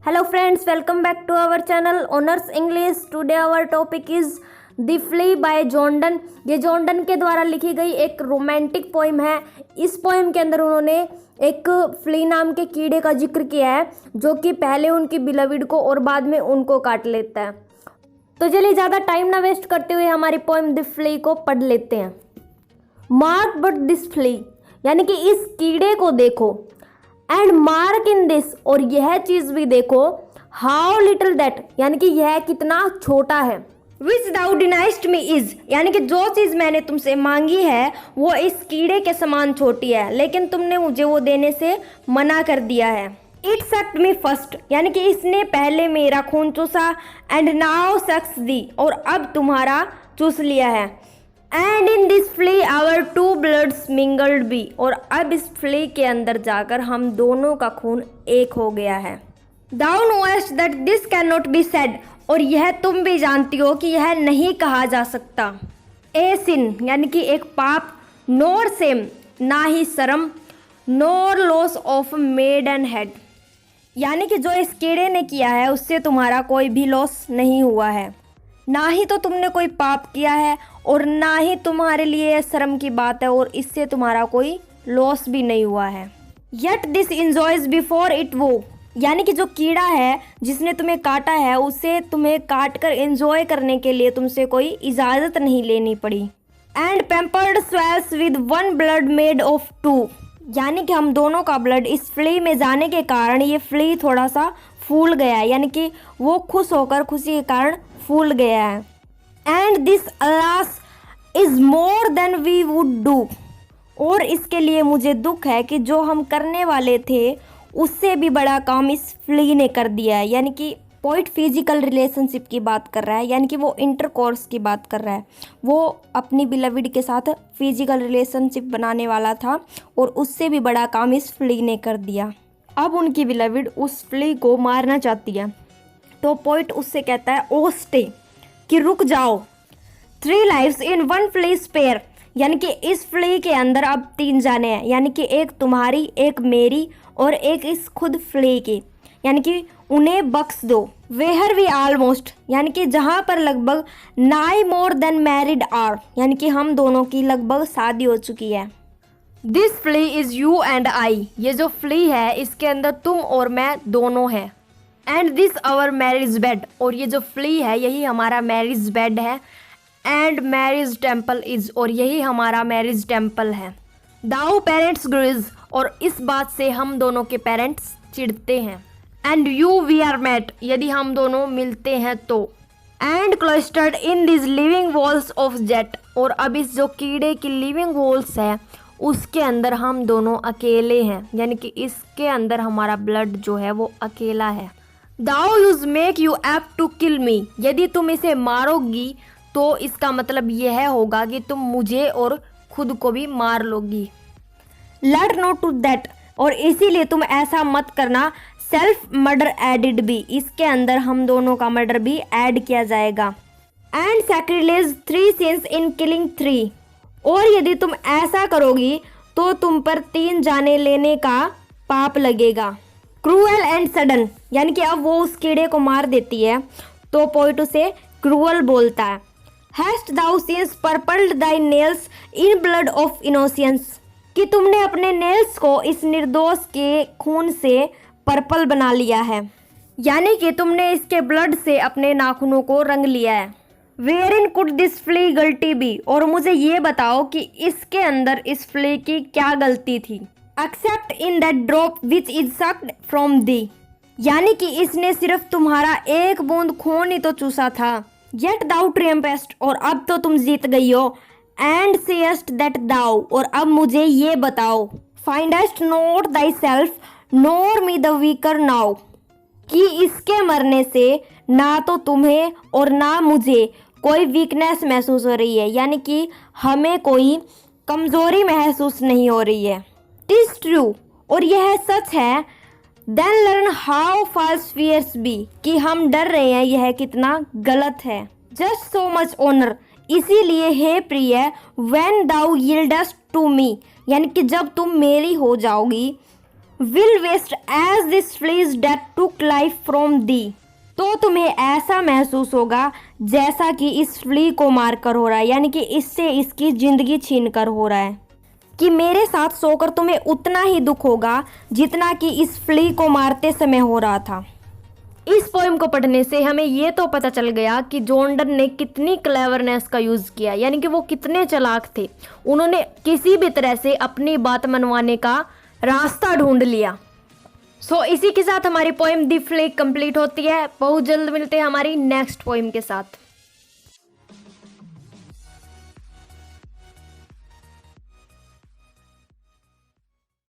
Hello friends, welcome back to our channel Honors English. Today our topic is The Flea by Jordan. ये Jordan के द्वारा लिखी गई एक रोमांटिक पोइम है। इस पोइम के अंदर उन्होंने एक फ्ली नाम के कीड़े का जिक्र किया है जो कि पहले उनकी बिलविड को और बाद में उनको काट लेता है। तो चलिए ज़्यादा टाइम ना वेस्ट करते हुए हमारी पोइम द फ्ली को पढ़ लेते हैं। मार्क बट दिस फ्ली, यानी कि इस कीड़े को देखो, एंड मार्क इन दिस, और यह चीज भी देखो, हाउ लिटिल दैट, यानी कि यह कितना छोटा है, विच दाउ डिनाइस्ट मी इज, यानी कि जो चीज मैंने तुमसे मांगी है वो इस कीड़े के समान छोटी है लेकिन तुमने मुझे वो देने से मना कर दिया है। इट सक्ड मी फर्स्ट, यानी कि इसने पहले मेरा खून चूसा, एंड नाउ सक्स दी, और अब तुम्हारा चूस लिया है। And in this flea our two bloods mingled be, और अब इस फ्ली के अंदर जाकर हम दोनों का खून एक हो गया है। Thou knowest that this can not be said, और यह तुम भी जानती हो कि यह नहीं कहा जा सकता। ए सिन, यानी कि एक पाप, नोर सेम, ना ही शर्म, नोर लॉस ऑफ मेडन हेड, यानी कि जो इस कीड़े ने किया है उससे तुम्हारा कोई भी लॉस नहीं हुआ है, ना ही तो तुमने कोई पाप किया है और ना ही तुम्हारे लिए शर्म की बात है और इससे तुम्हारा कोई लॉस भी नहीं हुआ है। Yet this enjoys before it वो, यानी कि जो कीड़ा है जिसने तुम्हें काटा है उसे तुम्हें काट कर एंजॉय करने के लिए तुमसे कोई इजाज़त नहीं लेनी पड़ी। And pampered swells with one blood made of two, यानी कि हम दोनों का ब्लड इस फ्ली में जाने के कारण ये फ्ली थोड़ा सा फूल गया है, यानी कि वो खुश होकर खुशी के कारण फूल गया है। And this alas is more than we would do, और इसके लिए मुझे दुख है कि जो हम करने वाले थे उससे भी बड़ा काम इस फ्ली ने कर दिया है। यानी कि पोइट फिजिकल रिलेशनशिप की बात कर रहा है, यानी कि वो इंटरकोर्स की बात कर रहा है। वो अपनी बिलविड के साथ फिजिकल रिलेशनशिप बनाने वाला था और उससे भी बड़ा काम इस फ्ली ने कर दिया। अब उनकी बिलविड उस फ्ली को मारना चाहती है तो पोइट उससे कहता है ओ स्टे, कि रुक जाओ। 3 लाइव्स इन 1 फ्ली स्पेयर, यानी कि इस फ्ली के अंदर अब 3 जाने हैं, यानी कि एक तुम्हारी, एक मेरी और एक इस खुद फ्ली की, यानी कि उन्हें बख्श दो। वेहर वी ऑलमोस्ट, यानी कि जहाँ पर लगभग नाई मोर देन मैरिड आर, यानी कि हम दोनों की लगभग शादी हो चुकी है। This flea is you and I, ये जो फ्ली है इसके अंदर तुम और मैं दोनों हैं। And this our marriage bed, और ये जो फ्ली है यही हमारा मैरिज बेड है। एंड मैरिज टेम्पल इज, और यही हमारा मैरिज टेम्पल है। दाउ पेरेंट्स ग्रीज, और इस बात से हम दोनों के पेरेंट्स चिढ़ते हैं। And you we are met, यदि हम दोनों मिलते हैं तो। And cloistered in this living walls of jet, और अब इस जो कीड़े की लिविंग वॉल्स है उसके अंदर हम दोनों अकेले हैं, यानी कि इसके अंदर हमारा ब्लड जो है वो अकेला है। Thou use make you ape to kill me, यदि तुम इसे मारोगी तो इसका मतलब यह होगा कि तुम मुझे और खुद को भी मार लोगी। लेट नो टू दैट, और इसीलिए तुम ऐसा मत करना। सेल्फ मर्डर एडिड भी, इसके अंदर हम दोनों का मर्डर भी ऐड किया जाएगा। And sacrilege 3 since in killing 3, और यदि तुम ऐसा करोगी तो तुम पर 3 जाने लेने का पाप लगेगा। क्रूअल एंड सडन, यानी कि अब वो उस कीड़े को मार देती है तो पोइट उसे क्रूअल बोलता है। Hast thou since purpled thy nails in blood of innocence, कि तुमने अपने नेल्स को इस निर्दोष के खून से पर्पल बना लिया है, यानी कि तुमने इसके ब्लड से अपने नाखूनों को रंग लिया है। Wherein could this flea guilty be, और मुझे ये बताओ कि इसके अंदर इस फ्ली की क्या गलती थी। Accept in that drop which is sucked from the, यानी कि इसने सिर्फ तुम्हारा एक बूंद खून ही तो चूसा था। येट दाउ ट्रियम्पेस्ट, और अब तो तुम जीत गई हो। एंड सेस्ट दैट दाउ, और अब मुझे ये बताओ। Findest not thyself nor me the weaker now, कि इसके मरने से ना तो तुम्हें और ना मुझे कोई वीकनेस महसूस हो रही है, यानी कि हमें कोई कमजोरी महसूस नहीं हो रही है। टिस ट्रू, और यह सच है। Then learn how false fears be, कि हम डर रहे हैं यह कितना गलत है। जस्ट सो मच ऑनर, इसीलिए हे प्रिय, व्हेन दाउ यील्डस्ट टू मी, यानी कि जब तुम मेरी हो जाओगी। Will waste age this please date took life from the. तो तुम्हें ऐसा महसूस होगा जैसा कि इस फ्ली को मारकर हो रहा है, यानी कि इससे इसकी ज़िंदगी छीन कर हो रहा है, कि मेरे साथ सोकर तुम्हें उतना ही दुख होगा जितना कि इस फ्ली को मारते समय हो रहा था। इस पोएम को पढ़ने से हमें ये तो पता चल गया कि जॉर्डन ने कितनी क्लेवरनेस का यूज़ किया, यानी कि वो कितने चालाक थे। उन्होंने किसी भी तरह से अपनी बात मनवाने का रास्ता ढूंढ लिया। सो इसी के साथ हमारी पोएम दी फ्ली कंप्लीट होती है। बहुत जल्द मिलते हैं हमारी नेक्स्ट पोएम के साथ।